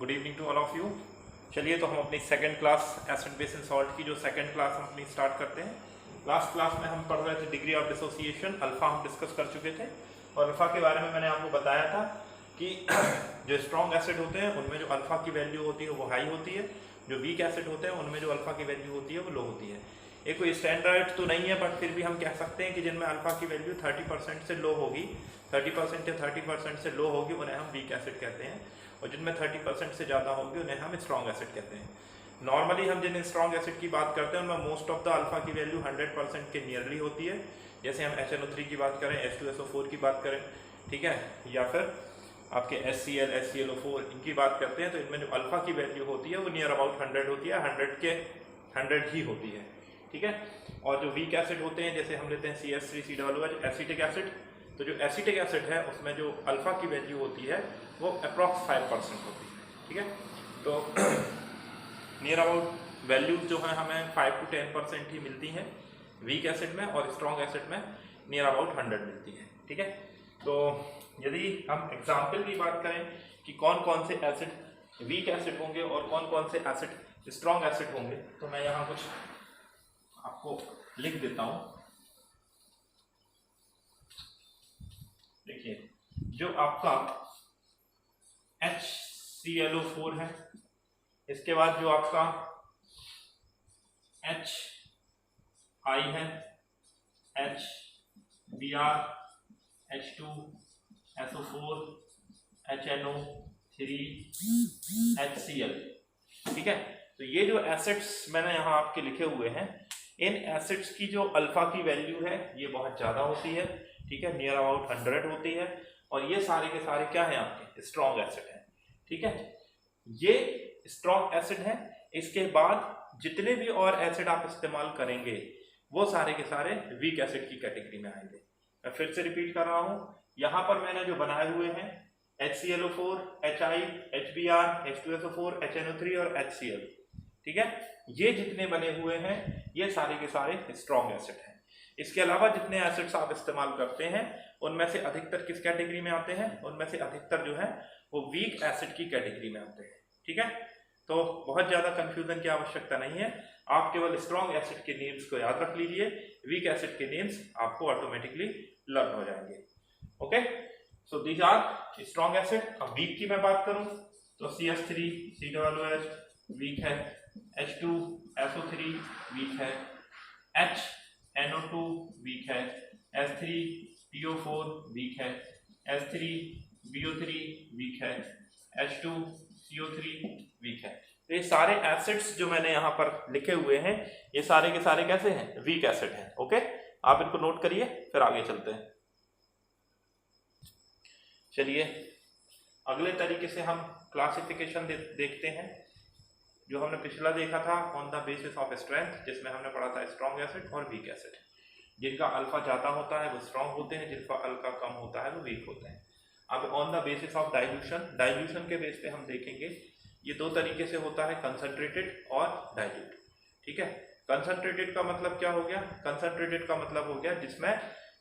Good evening to all of you. चलिए तो हम अपनी second class acid base and salt की जो सेकंड क्लास हम अपनी स्टार्ट करते हैं। लास्ट क्लास में हम पढ़ रहे थे डिग्री ऑफ डिसोसिएशन, अल्फा हम डिस्कस कर चुके थे और अल्फा के बारे में मैंने आपको बताया था कि जो स्ट्रॉन्ग एसिड होते हैं उनमें जो अल्फा की वैल्यू होती है वो हाई होती है, जो वीक एसिड होते हैं उनमें जो अल्फा की वैल्यू होती है वो लो होती है। ये कोई स्टैंडर्ड तो नहीं है बट फिर भी हम कह सकते हैं कि जिनमें अल्फा की वैल्यू 30% से लो होगी, 30% या 30% से लो होगी, उन्हें हम वीक एसिड कहते हैं, और जिनमें 30% से ज़्यादा होगी उन्हें हम स्ट्रॉन्ग एसिड कहते हैं। नॉर्मली हम जिन स्ट्रॉन्ग एसिड की बात करते हैं उनमें मोस्ट ऑफ द अल्फा की वैल्यू 100% के नियरली होती है। जैसे हम HNO3 की बात करें, H2SO4 की बात करें, ठीक है, या फिर आपके HCl, HClO4 इनकी बात करते हैं, तो इनमें जो अल्फा की वैल्यू होती है वो नियर अबाउट 100 होती है, 100 के 100 ही होती है, ठीक है। और जो वीक एसिड होते हैं जैसे हम लेते हैं CH3COOH एसिटिक एसिड, तो जो एसिटिक एसिड है उसमें जो अल्फा की वैल्यू होती है वो अप्रॉक्स 5% होती है, ठीक है। तो नियर अबाउट वैल्यूज जो है हमें 5 to 10% ही मिलती हैं वीक एसिड में, और स्ट्रॉन्ग एसिड में नियर अबाउट 100 मिलती है, ठीक है। तो यदि हम एग्जाम्पल की बात करें कि कौन कौन से एसिड वीक एसिड होंगे और कौन कौन से एसिड स्ट्रॉन्ग एसिड होंगे, तो मैं यहाँ कुछ आपको लिख देता हूँ। देखिए, जो आपका HClO4 है, इसके बाद जो आपका HI है, HBr, H2SO4, HNO3, HCl, ठीक है। तो ये जो एसिड्स मैंने यहाँ आपके लिखे हुए हैं, इन एसिड्स की जो अल्फा की वैल्यू है ये बहुत ज़्यादा होती है, ठीक है, नियर अबाउट 100 होती है, और ये सारे के सारे क्या हैं आपके स्ट्रॉन्ग एसिड हैं, ठीक है। ये स्ट्रॉन्ग एसिड है। इसके बाद जितने भी और एसिड आप इस्तेमाल करेंगे वो सारे के सारे वीक एसिड की कैटेगरी में आएंगे। मैं फिर से रिपीट कर रहा हूँ, यहाँ पर मैंने जो बनाए हुए हैं HClO4, HI, HBr, H2SO4, HNO3 और HCl, ठीक है, ये जितने बने हुए हैं ये सारे के सारे स्ट्रॉन्ग एसिड हैं। इसके अलावा जितने एसिड्स आप इस्तेमाल करते हैं उनमें से अधिकतर किस कैटेगरी में आते हैं, उनमें से अधिकतर जो है वो वीक एसिड की कैटेगरी में आते हैं, ठीक है। तो बहुत ज्यादा कंफ्यूजन की आवश्यकता नहीं है, आप केवल स्ट्रॉन्ग एसिड के नेम्स को याद रख लीजिए, वीक एसिड के नेम्स आपको ऑटोमेटिकली लर्न हो जाएंगे। Okay, so these are strong acid. अब वीक की मैं बात करूं तो CH3COOH वीक है, H2SO3 वीक है, HNO2 वीक है, H3PO4 वीक है, H3BO3 वीक है, H2CO3 वीक है। तो ये सारे एसिड्स जो मैंने यहाँ पर लिखे हुए हैं ये सारे के सारे कैसे हैं, वीक एसिड हैं। ओके, आप इनको नोट करिए, फिर आगे चलते हैं। चलिए अगले तरीके से हम क्लासिफिकेशन देखते हैं, जो हमने पिछला देखा था on the basis of strength, जिसमें हमने पढ़ा था स्ट्रॉन्ग एसिड और वीक एसिड। जिनका अल्फा ज़्यादा होता है वो स्ट्रॉन्ग होते हैं, जिनका अल्फा कम होता है वो वीक होते हैं। अब on the basis of dilution, dilution के बेस पे हम देखेंगे ये दो तरीके से होता है, कंसंट्रेटेड और डाइल्यूट, ठीक है। कंसंट्रेटेड का मतलब क्या हो गया, कंसंट्रेटेड का मतलब हो गया जिसमें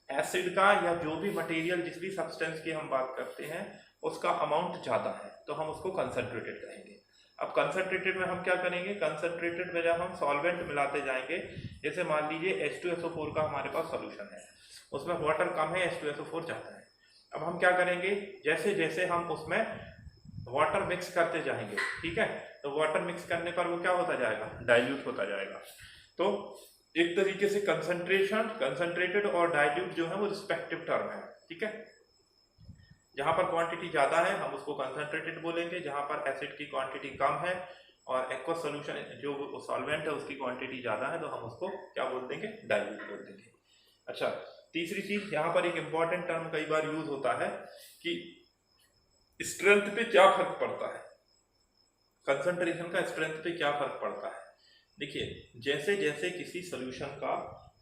एसिड का या जो भी मटेरियल जिस भी सब्सटेंस की हम बात करते हैं उसका अमाउंट ज़्यादा है तो हम उसको कंसंट्रेटेड कहेंगे। अब कंसंट्रेटेड में हम क्या करेंगे, कंसंट्रेटेड में जब हम सॉल्वेंट मिलाते जाएंगे, जैसे मान लीजिए H2SO4 का हमारे पास सॉल्यूशन है, उसमें वाटर कम है, H2SO4 ज़्यादा है। अब हम क्या करेंगे, जैसे जैसे हम उसमें वाटर मिक्स करते जाएंगे, ठीक है, तो वाटर मिक्स करने पर वो क्या होता जाएगा, डाइल्यूट होता जाएगा। तो एक तरीके से कंसंट्रेशन, कंसंट्रेटेड और डाइल्यूट जो है वो रिस्पेक्टिव टर्म है, ठीक है। जहां पर क्वांटिटी ज्यादा है हम उसको कंसंट्रेटेड बोलेंगे, जहां पर एसिड की क्वांटिटी कम है और एक्वस सॉल्यूशन जो सॉल्वेंट है उसकी क्वांटिटी ज्यादा है तो हम उसको क्या बोल देंगे, डाइल्यूट बोल देंगे। अच्छा, तीसरी चीज यहाँ पर एक इंपॉर्टेंट टर्म कई बार यूज होता है कि स्ट्रेंथ पे क्या फर्क पड़ता है, कंसंट्रेशन का स्ट्रेंथ पे क्या फर्क पड़ता है। देखिए, जैसे जैसे किसी सोल्यूशन का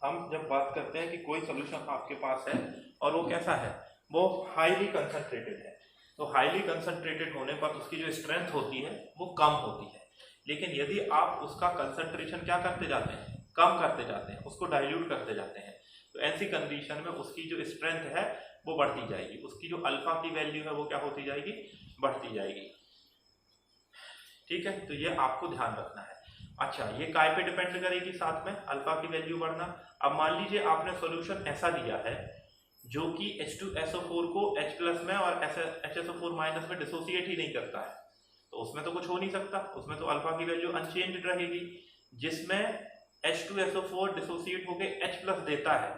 हम जब बात करते हैं कि कोई सोल्यूशन आपके पास है और वो कैसा है, वो हाईली कंसंट्रेटेड है, तो हाईली कंसंट्रेटेड होने पर उसकी जो स्ट्रेंथ होती है वो कम होती है। लेकिन यदि आप उसका कंसंट्रेशन क्या करते जाते हैं, कम करते जाते हैं, उसको डाइल्यूट करते जाते हैं, तो ऐसी कंडीशन में उसकी जो स्ट्रेंथ है वो बढ़ती जाएगी, उसकी जो अल्फा की वैल्यू है वो क्या होती जाएगी, बढ़ती जाएगी। ठीक है, तो ये आपको ध्यान रखना है। अच्छा, ये काय पे डिपेंड करेगी साथ में अल्फा की वैल्यू बढ़ना। अब मान लीजिए आपने सॉल्यूशन ऐसा लिया है जो कि H2SO4 को H+ में और HSO4- में डिसोसिएट ही नहीं करता है, तो उसमें तो कुछ हो नहीं सकता, उसमें तो अल्फा की वैल्यू अनचेंज्ड रहेगी। जिसमें H2SO4 डिसोसिएट होकर H+ देता है,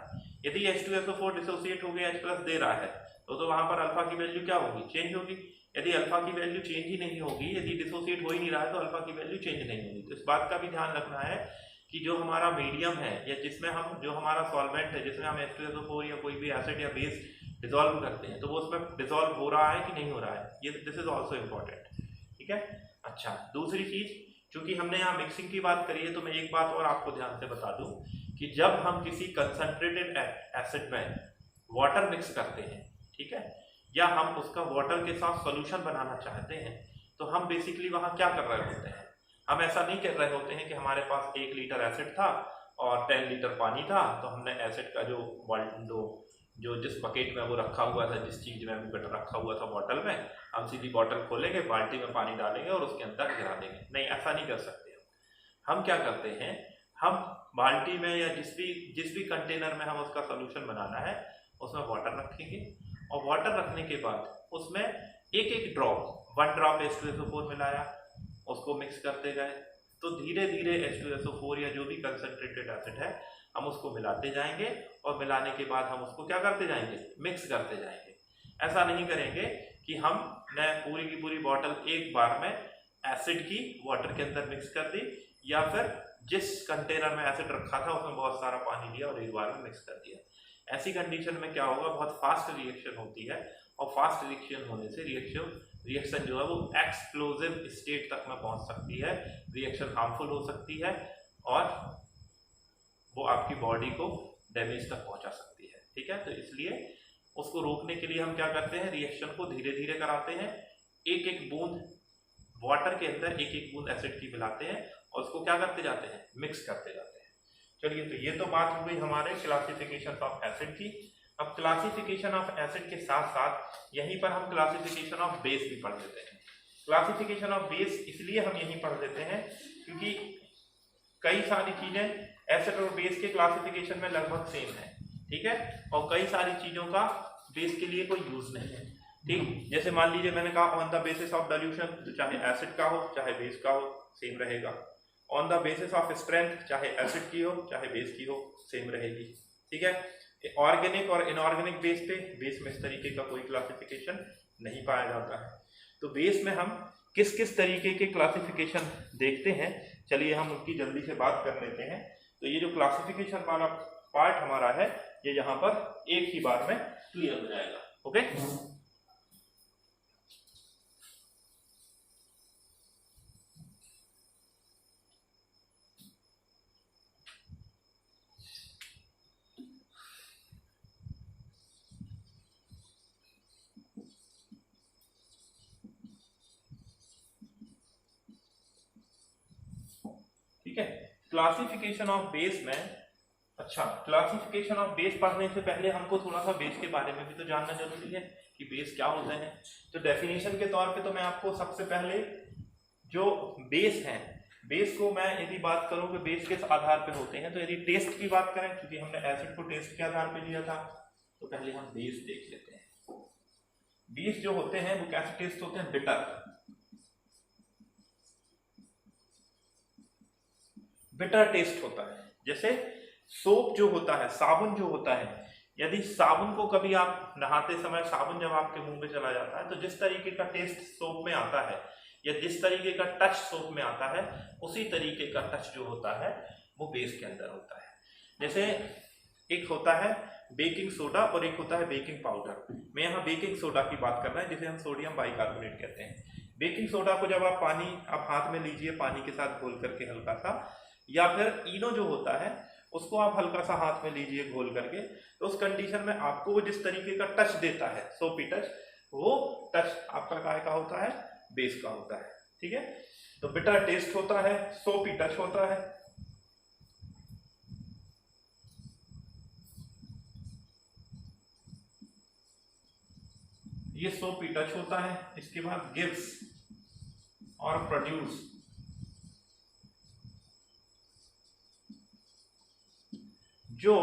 यदि H2SO4 डिसोसिएट होकर H+ दे रहा है तो वहां पर अल्फा की वैल्यू क्या होगी, चेंज होगी। यदि अल्फा की वैल्यू चेंज ही नहीं होगी, यदि डिसोसिएट हो ही नहीं रहा है, तो अल्फा की वैल्यू चेंज नहीं होगी। तो इस बात का भी ध्यान रखना है कि जो हमारा मीडियम है या जिसमें हम, जो हमारा सॉल्वेंट है जिसमें हम H2SO4 या कोई भी एसिड या बेस डिसॉल्व करते हैं, तो वो उसमें डिसॉल्व हो रहा है कि नहीं हो रहा है, ये दिस इज ऑल्सो इम्पोर्टेंट। ठीक है। अच्छा, दूसरी चीज, चूंकि हमने यहाँ मिक्सिंग की बात करी है, तो मैं एक बात और आपको ध्यान से बता दूं कि जब हम किसी कंसंट्रेटेड एसिड में वाटर मिक्स करते हैं, ठीक है, या हम उसका वाटर के साथ सॉल्यूशन बनाना चाहते हैं, तो हम बेसिकली वहां क्या कर रहे होते हैं, हम ऐसा नहीं कर रहे होते हैं कि हमारे पास 1 लीटर एसिड था और 10 लीटर पानी था, तो हमने एसिड का जो जिस बकेट में वो रखा हुआ था, जिस चीज में भी रखा हुआ था बॉटल में, हम सीधी बॉटल खोलेंगे, बाल्टी में पानी डालेंगे और उसके अंदर गिरा देंगे। नहीं, ऐसा नहीं कर सकते। हम क्या करते हैं, हम बाल्टी में या जिस भी कंटेनर में हम उसका सोल्यूशन बनाना है, उसमें वाटर रखेंगे और वाटर रखने के बाद उसमें एक ड्रॉप 1 ड्रॉप H2SO4 मिलाया, उसको मिक्स करते गए, तो धीरे धीरे H2SO4 या जो भी कंसंट्रेटेड एसिड है हम उसको मिलाते जाएंगे और मिलाने के बाद हम उसको क्या करते जाएंगे, मिक्स करते जाएंगे। ऐसा नहीं करेंगे कि हमने पूरी की पूरी बॉटल एक बार में एसिड की वाटर के अंदर मिक्स कर दी, या फिर जिस कंटेनर में एसिड रखा था उसमें बहुत सारा पानी लिया और एक बार में मिक्स कर दिया। ऐसी कंडीशन में क्या होगा, बहुत फास्ट रिएक्शन होती है और फास्ट रिएक्शन होने से रिएक्शन जो है वो एक्सप्लोजिव स्टेट तक में पहुंच सकती है, रिएक्शन हार्मफुल हो सकती है और वो आपकी बॉडी को डैमेज तक पहुंचा सकती है। ठीक है, तो इसलिए उसको रोकने के लिए हम क्या करते हैं, रिएक्शन को धीरे धीरे कराते हैं, एक बूंद वाटर के अंदर एक बूंद एसिड की मिलाते हैं और उसको क्या करते जाते हैं, मिक्स करते जाते हैं। चलिए, तो ये तो बात हो गई हमारे क्लासिफिकेशन ऑफ एसिड की। अब क्लासिफिकेशन ऑफ एसिड के साथ साथ यहीं पर हम क्लासिफिकेशन ऑफ बेस भी पढ़ लेते हैं। क्लासिफिकेशन ऑफ बेस इसलिए हम यहीं पढ़ लेते हैं क्योंकि कई सारी चीजें एसिड और बेस के क्लासिफिकेशन में लगभग सेम है, ठीक है, और कई सारी चीजों का बेस के लिए कोई यूज नहीं है। ठीक, जैसे मान लीजिए मैंने कहा on the basis of dilution, तो चाहे एसिड का हो चाहे बेस का हो सेम रहेगा। On the basis of strength, चाहे एसिड की हो चाहे बेस की हो सेम रहेगी। ठीक है, ऑर्गेनिक और इनऑर्गेनिक बेस पे बेस में इस तरीके का कोई क्लासिफिकेशन नहीं पाया जाता है। तो बेस में हम किस किस तरीके के क्लासिफिकेशन देखते हैं, चलिए हम उनकी जल्दी से बात कर लेते हैं। तो ये जो क्लासिफिकेशन वाला पार्ट हमारा है, ये यहाँ पर एक ही बार में क्लियर हो जाएगा। ओके, ठीक है। क्लासिफिकेशन ऑफ बेस में, अच्छा, क्लासिफिकेशन ऑफ बेस पढ़ने से पहले हमको थोड़ा सा बेस के बारे में भी तो जानना जरूरी है कि बेस क्या होते हैं। तो डेफिनेशन के तौर पे तो मैं आपको सबसे पहले जो बेस है, बेस को मैं यदि बात करूं कि बेस किस आधार पे होते हैं, तो यदि टेस्ट की बात करें, क्योंकि हमने एसिड को टेस्ट के आधार पे लिया था, तो पहले हम बेस देख लेते हैं। बेस जो होते हैं वो कैसे टेस्ट होते हैं, बिटर टेस्ट होता है। जैसे सोप जो होता है, साबुन जो होता है, यदि साबुन को कभी आप नहाते समय साबुन जब आपके मुंह में चला जाता है, तो जिस तरीके का टेस्ट सोप में आता है या जिस तरीके का टच सोप में आता है, उसी तरीके का टच जो होता है वो बेस के अंदर होता है। जैसे एक होता है बेकिंग सोडा और एक होता है बेकिंग पाउडर। मैं यहाँ बेकिंग सोडा की बात कर रहा है, जिसे हम सोडियम बाइकार्बोनेट कहते हैं। बेकिंग सोडा को जब आप हाथ में लीजिए पानी के साथ घोल करके हल्का सा, या फिर इनो जो होता है उसको आप हल्का सा हाथ में लीजिए घोल करके, तो उस कंडीशन में आपको वो जिस तरीके का टच देता है, सोपी टच, वो टच आपका काय का होता है, बेस का होता है। ठीक है, तो बिटर टेस्ट होता है, सोपी टच होता है। ये सोपी टच होता है। इसके बाद गिव्स और प्रोड्यूस जो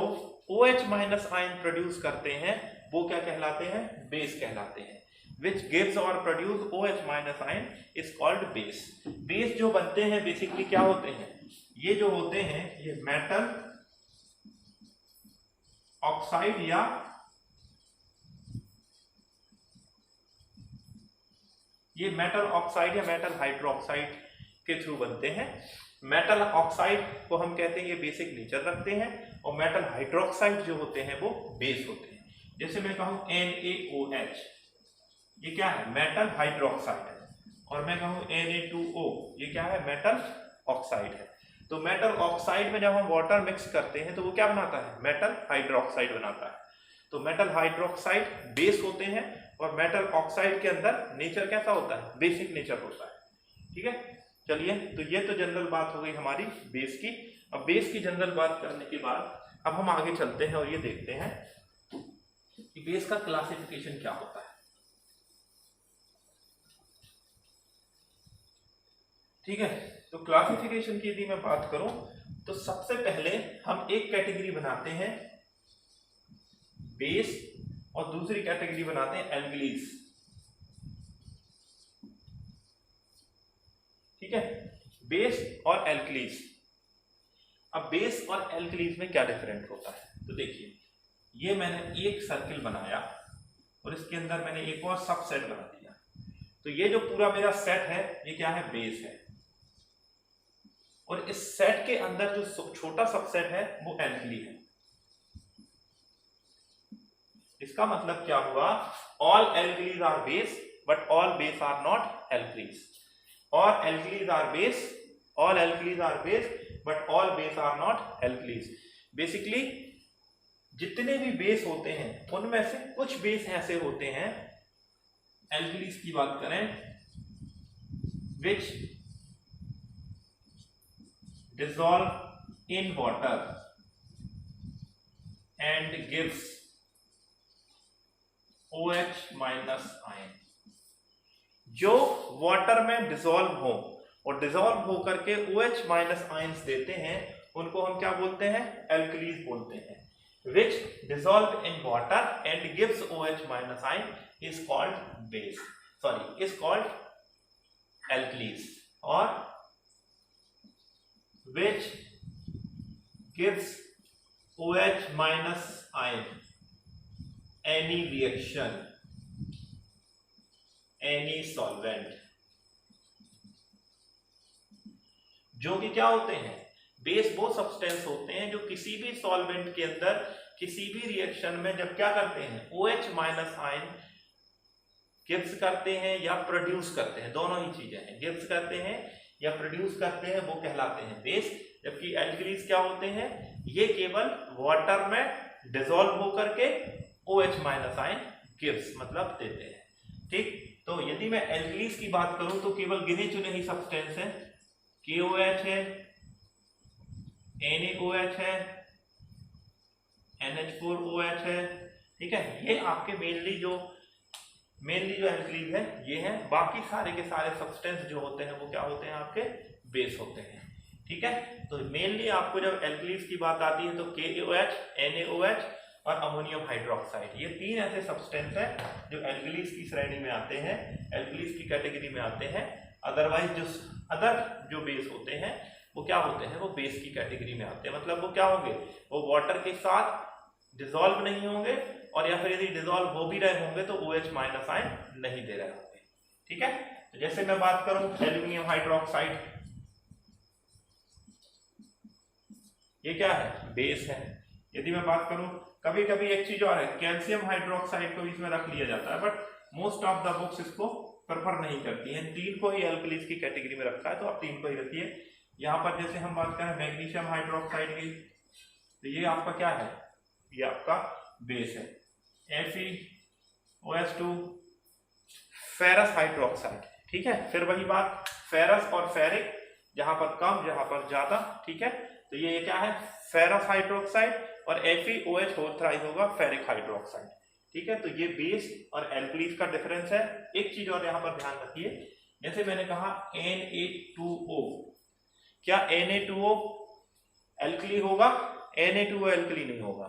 OH माइनस आयन प्रोड्यूस करते हैं वो क्या कहलाते हैं? बेस कहलाते हैं। Which gives or produce OH minus ion is called base। Base जो बनते हैं बेसिकली क्या होते हैं? ये जो होते हैं ये मेटल ऑक्साइड या मेटल हाइड्रोक्साइड के थ्रू बनते हैं। मेटल ऑक्साइड को हम कहते हैं ये बेसिक नेचर रखते हैं और मेटल हाइड्रोक्साइड जो होते हैं वो बेस होते हैं। जैसे मैं कहूं NaOH, ये क्या है? मेटल हाइड्रोक्साइड है। और मैं कहूं Na2O, ये क्या है? मेटल ऑक्साइड है। तो मेटल ऑक्साइड में जब हम वाटर मिक्स करते हैं तो वो क्या बनाता है? मेटल हाइड्रोक्साइड बनाता है। तो मेटल हाइड्रोक्साइड बेस होते हैं और मेटल ऑक्साइड के अंदर नेचर कैसा होता है? बेसिक नेचर होता है। ठीक है, चलिए, तो ये तो जनरल बात हो गई हमारी बेस की। अब बेस की जनरल बात करने के बाद अब हम आगे चलते हैं और ये देखते हैं कि बेस का क्लासिफिकेशन क्या होता है। ठीक है, तो क्लासिफिकेशन की यदि मैं बात करूं तो सबसे पहले हम एक कैटेगरी बनाते हैं बेस और दूसरी कैटेगरी बनाते हैं एल्कलीज। ठीक है, बेस और एल्कलीज। अब बेस और एल्कलीज में क्या डिफरेंट होता है? तो देखिए, ये मैंने एक सर्किल बनाया और इसके अंदर मैंने एक और सबसेट बना दिया। तो ये जो पूरा मेरा सेट है ये क्या है? बेस है। और इस सेट के अंदर जो छोटा सबसेट है वो एल्कली है। इसका मतलब क्या हुआ? All alkalies are base but all base are not alkalies. और alkalies are base, all alkalies are base but all base are not alkalies. Basically जितने भी बेस होते हैं उनमें से कुछ बेस ऐसे होते हैं, एल्कलीज की बात करें, which dissolve in water and gives OH minus ion. जो वाटर में डिसॉल्व हो और डिसॉल्व होकर के OH माइनस आयंस देते हैं उनको हम क्या बोलते हैं? एल्कलीज बोलते हैं। which dissolve in water and gives OH minus ion is called base, is called alkalis, or which gives OH minus ion any reaction, any solvent। जो कि क्या होते हैं? बेस वो सब्सटेंस होते हैं जो किसी भी सॉल्वेंट के अंदर किसी भी रिएक्शन में जब क्या करते हैं? OH माइनस आयन गिव्स करते हैं या प्रोड्यूस करते हैं, दोनों ही चीजें हैं। गिव्स करते हैं या प्रोड्यूस करते हैं वो कहलाते हैं बेस। जबकि एल्कलीज क्या होते हैं? ये केवल वाटर में डिसॉल्व होकर के OH माइनस आयन गिव्स मतलब देते हैं। ठीक, तो यदि मैं एल्कलीज की बात करूं तो केवल गिने चुने ही सब्सटेंस हैं। KOH है, NaOH है, NH4OH है। ठीक है, ये आपके मेनली जो एल्कलीज है ये है। बाकी सारे के सारे सब्सटेंस जो होते हैं वो क्या होते हैं? आपके बेस होते हैं। ठीक है, तो मेनली आपको जब एल्कलीज की बात आती है तो KOH, NaOH और अमोनियम हाइड्रोक्साइड, ये तीन ऐसे सब्सटेंस हैं जो एल्कलीज की श्रेणी में आते हैं, एल्कलीज की कैटेगरी में आते हैं। अदरवाइज जो अदर जो बेस होते हैं वो क्या होते हैं? वो बेस की कैटेगरी में आते हैं। मतलब वो क्या होंगे? वो वाटर के साथ डिसॉल्व नहीं होंगे और या फिर यदि डिसॉल्व हो भी रहे होंगे तो OH माइनस आयन नहीं दे रहे होंगे। ठीक है, तो जैसे मैं बात करूं एल्यूमिनियम हाइड्रोक्साइड, ये क्या है? बेस है। यदि मैं बात करूं, कभी कभी एक चीज और है, कैल्शियम हाइड्रोक्साइड को इसमें रख लिया जाता है but most of the books इसको प्रेफर नहीं करती हैं। तीन को ही एल्कलीज की कैटेगरी में रखा है तो आप तीन को ही रखिए। यहाँ पर जैसे हम बात करें मैग्नीशियम हाइड्रोक्साइड की, तो ये आपका क्या है? ये आपका बेस है। FeOH2, ferrous hydroxide. ठीक है, फिर वही बात, फेरस और फेरिक, जहां पर कम जहां पर ज्यादा। ठीक है, तो ये क्या है? फेरस हाइड्रोक्साइड और FeOH होल थ्राइस होगा फेरिक हाइड्रोक्साइड। ठीक है, तो ये बेस और एल्कलीज का डिफरेंस है। एक चीज और यहाँ पर ध्यान रखिए, जैसे मैंने कहा Na2O, क्या Na2O एल्कली होगा? Na2O एल्कली नहीं होगा।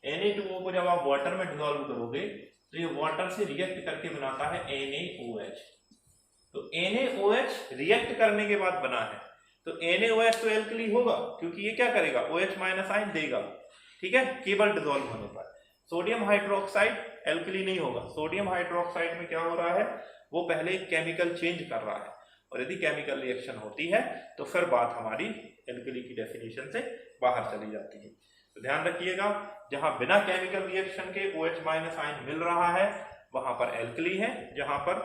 Na2O को जब आप वाटर में डिसॉल्व करोगे तो ये वाटर से रिएक्ट करके बनाता है NaOH। तो NaOH रिएक्ट करने के बाद बना है, तो NaOH तो एल्कली होगा क्योंकि ये क्या करेगा, OH माइनस आयन देगा, ठीक है, केवल डिसॉल्व होने पर। सोडियम हाइड्रोक्साइड एल्कली नहीं होगा। सोडियम हाइड्रोक्साइड में क्या हो रहा है, वो पहले केमिकल चेंज कर रहा है, और यदि केमिकल रिएक्शन होती है तो फिर बात हमारी एल्कली की डेफिनेशन से बाहर चली जाती है। तो ध्यान रखिएगा, जहां बिना केमिकल रिएक्शन के OH माइनस आयन मिल रहा है वहां पर एल्कली है, जहां पर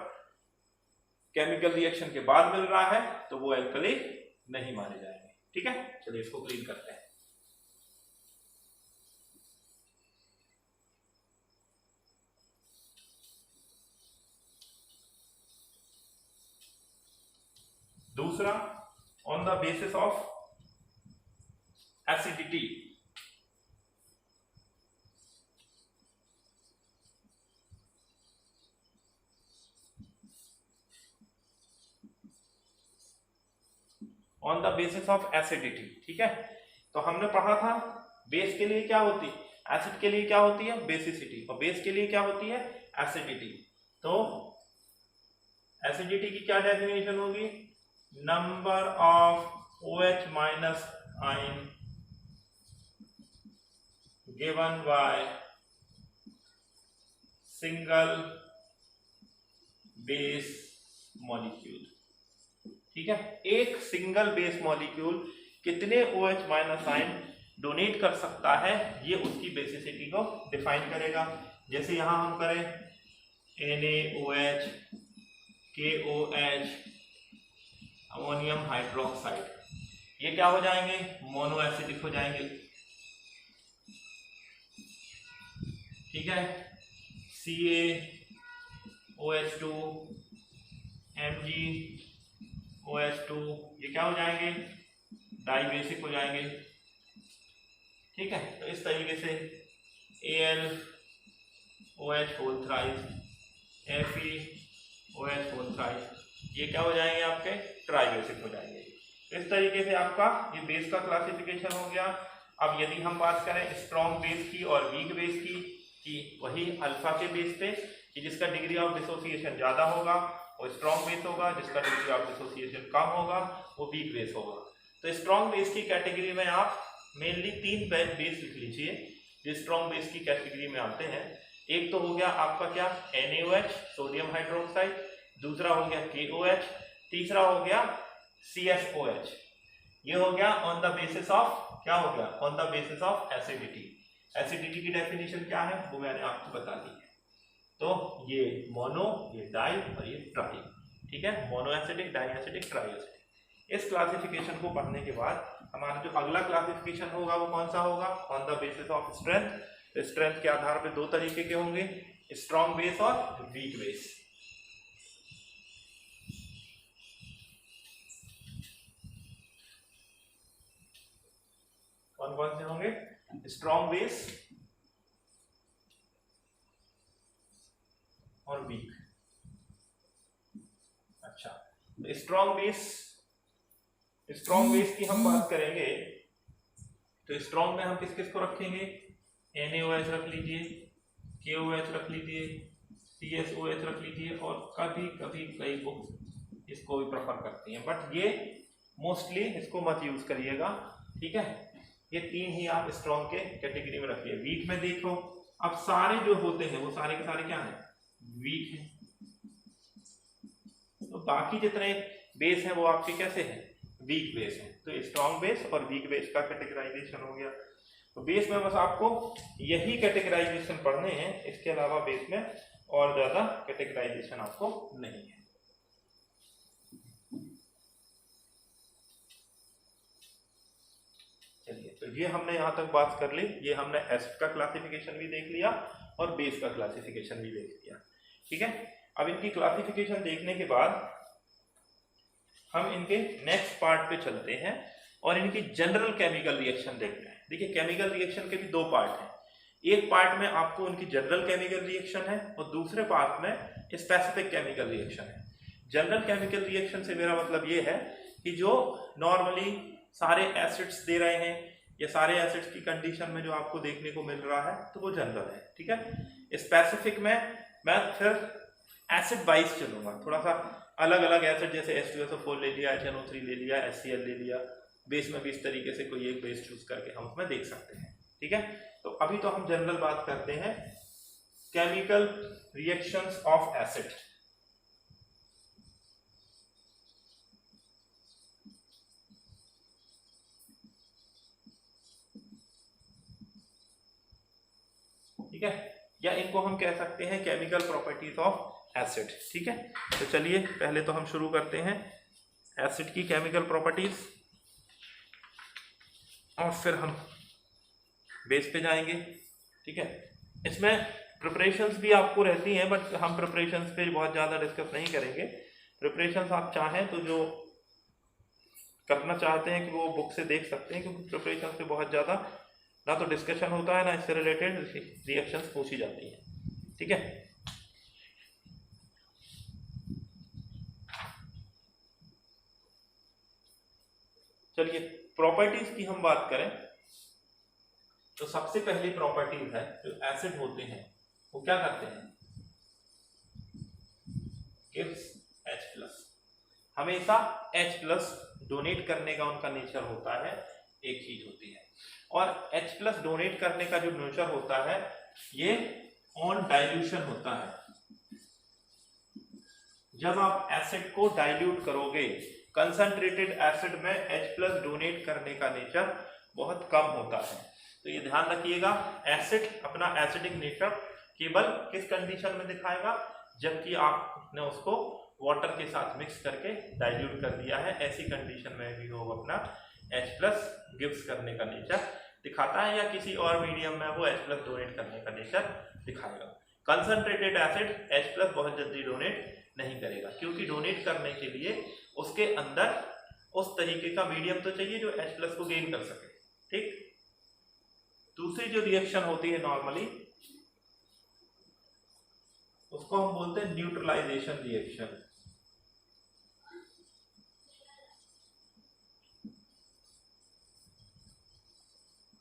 केमिकल रिएक्शन के बाद मिल रहा है तो वो एल्कली नहीं माने जाएंगे। ठीक है, चलिए इसको क्लीन करते हैं। दूसरा, on the basis of acidity, on the basis of acidity. ठीक है, तो हमने पढ़ा था बेस के लिए क्या होती है, एसिड के लिए क्या होती है, बेसिसिटी, और बेस के लिए क्या होती है, एसिडिटी। तो एसिडिटी की क्या डेफिनेशन होगी, number of OH minus ion given by single base molecule. ठीक है, एक सिंगल बेस मॉलिक्यूल कितने OH माइनस आयन डोनेट कर सकता है, ये उसकी बेसिसिटी को डिफाइन करेगा। जैसे यहां हम करें NaOH, KOH, अमोनियम हाइड्रोक्साइड, ये क्या हो जाएंगे, मोनो एसिडिक हो जाएंगे। ठीक है, CaOH2, MgOH2, ये क्या हो जाएंगे, डाइबेसिक हो जाएंगे। ठीक है, तो इस तरीके से AlOH whole thrice, FeOH whole thrice, ये क्या हो जाएंगे, आपके ट्राइबेसिक हो जाएंगे। इस तरीके से आपका ये बेस का क्लासिफिकेशन हो गया। अब यदि हम बात करें स्ट्रॉन्ग बेस की और वीक बेस की, कि वही अल्फा के बेस पे कि जिसका डिग्री ऑफ डिसोसिएशन ज्यादा होगा वो स्ट्रॉन्ग बेस होगा, जिसका डिग्री ऑफ डिसोसिएशन कम होगा वो वीक बेस होगा। तो स्ट्रॉन्ग बेस की कैटेगरी में आप मेनली 3 बेस लिख लीजिए जो स्ट्रॉन्ग बेस की कैटेगरी में आते हैं। एक तो हो गया आपका क्या, NaOH सोडियम हाइड्रोक्साइड, दूसरा हो गया KOH, तीसरा हो गया CSOH। ये हो गया ऑन द बेसिस ऑफ, क्या हो गया, on the basis of acidity. Acidity की डेफिनेशन क्या है वो मैंने आपको बता दी है। तो ये मोनो, ये डाई और ये ट्राई। ठीक है, mono acidic, di acidic, tri acidic. इस क्लासिफिकेशन को पढ़ने के बाद हमारा जो अगला क्लासिफिकेशन होगा वो कौन सा होगा, on the basis of strength. तो स्ट्रेंथ के आधार पे 2 तरीके के होंगे, स्ट्रॉन्ग बेस और वीक बेस। कौन कौन से होंगे, स्ट्रॉन्ग बेस और वीक। अच्छा, स्ट्रॉन्ग बेस की हम बात करेंगे तो स्ट्रॉन्ग में हम किस किस को रखेंगे, NaOH रख लीजिए, KOH रख लीजिए, CSOH रख लीजिए, और कभी कभी कई बुक इसको भी प्रेफर करती हैं, बट ये मोस्टली इसको मत यूज करिएगा। ठीक है, ये 3 ही आप स्ट्रॉन्ग के कैटेगरी में रखिए। वीक में देखो, अब सारे जो होते हैं वो सारे के सारे क्या हैं, वीक है। तो बाकी जितने बेस हैं वो आपके कैसे हैं, वीक बेस हैं। तो स्ट्रॉन्ग बेस और वीक बेस का कैटेगराइजेशन हो गया। तो बेस में बस आपको यही कैटेगराइजेशन पढ़ने हैं, इसके अलावा बेस में और ज्यादा कैटेगराइजेशन आपको नहीं है। चलिए, तो ये हमने यहां तक बात कर ली। ये हमने एसिड का क्लासिफिकेशन भी देख लिया और बेस का क्लासिफिकेशन भी देख लिया। ठीक है, अब इनकी क्लासिफिकेशन देखने के बाद हम इनके नेक्स्ट पार्ट पे चलते हैं और इनकी जनरल केमिकल रिएक्शन देखते हैं। देखिए, केमिकल रिएक्शन के भी 2 पार्ट हैं। एक पार्ट में आपको उनकी जनरल केमिकल रिएक्शन है और दूसरे पार्ट में स्पेसिफिक केमिकल रिएक्शन है। जनरल केमिकल रिएक्शन से मेरा मतलब ये है कि जो नॉर्मली सारे एसिड्स दे रहे हैं या सारे एसिड्स की कंडीशन में जो आपको देखने को मिल रहा है तो वो जनरल है, ठीक है। स्पेसिफिक में मैं फिर एसिड वाइज चलूंगा, थोड़ा सा अलग अलग एसिड जैसे H2SO4 ले लिया, HNO3 ले लिया, HCl ले लिया, बेस में भी इस तरीके से कोई एक बेस चूज करके हम उसमें देख सकते हैं, ठीक है। तो अभी तो हम जनरल बात करते हैं केमिकल रिएक्शंस ऑफ एसिड। ठीक है, या इनको हम कह सकते हैं केमिकल प्रॉपर्टीज ऑफ एसिड, ठीक है। तो चलिए पहले तो हम शुरू करते हैं एसिड की केमिकल प्रॉपर्टीज और फिर हम बेस पे जाएंगे, ठीक है। इसमें प्रिपरेशंस भी आपको रहती हैं, बट हम प्रिपरेशंस पे बहुत ज़्यादा डिस्कस नहीं करेंगे। प्रिपरेशंस आप चाहें तो जो करना चाहते हैं कि वो बुक से देख सकते हैं, क्योंकि प्रिपरेशन पे बहुत ज़्यादा ना तो डिस्कशन होता है ना इससे रिलेटेड रिएक्शंस पूछी जाती हैं, ठीक है। चलिए प्रॉपर्टीज की हम बात करें तो सबसे पहली प्रॉपर्टीज है जो एसिड होते हैं वो क्या करते हैं, गिव्स H+। हमेशा H+ डोनेट करने का उनका नेचर होता है, एक चीज होती है। और H+ डोनेट करने का जो नेचर होता है ये ऑन डाइल्यूशन होता है। जब आप एसिड को डाइल्यूट करोगे, कंसंट्रेटेड एसिड में H+ डोनेट करने का नेचर बहुत कम होता है। तो ये ध्यान रखिएगा, एसिड अपना एसिडिक नेचर केवल किस कंडीशन में दिखाएगा, जबकि आपने उसको वाटर के साथ मिक्स करके डाइल्यूट कर दिया है, ऐसी कंडीशन में भी वो अपना H+ गिव्स करने का नेचर दिखाता है, या किसी और मीडियम में वो H+ डोनेट करने का नेचर दिखाएगा। कंसंट्रेटेड एसिड H+ बहुत जल्दी डोनेट नहीं करेगा, क्योंकि डोनेट करने के लिए उसके अंदर उस तरीके का मीडियम तो चाहिए जो H+ को गेन कर सके, ठीक। दूसरी जो रिएक्शन होती है नॉर्मली उसको हम बोलते हैं न्यूट्रलाइजेशन रिएक्शन।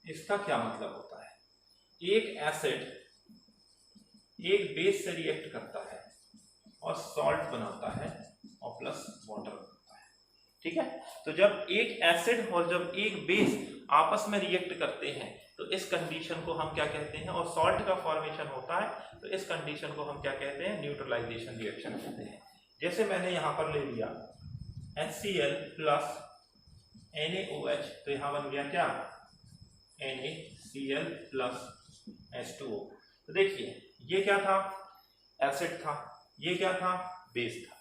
इसका क्या मतलब होता है, एक एसिड एक बेस से रिएक्ट करता है और सॉल्ट बनाता है और प्लस वाटर बनाता है, ठीक है। तो जब एक एसिड और जब एक बेस आपस में रिएक्ट करते हैं तो इस कंडीशन को हम क्या कहते हैं, और सॉल्ट का फॉर्मेशन होता है तो इस कंडीशन को हम क्या कहते हैं, न्यूट्रलाइजेशन रिएक्शन कहते हैं। जैसे मैंने यहां पर ले लिया HCl प्लस NaOH, तो यहां बन गया क्या, NaCl प्लस H2O। तो देखिए ये क्या था, एसिड था, ये क्या था, बेस था।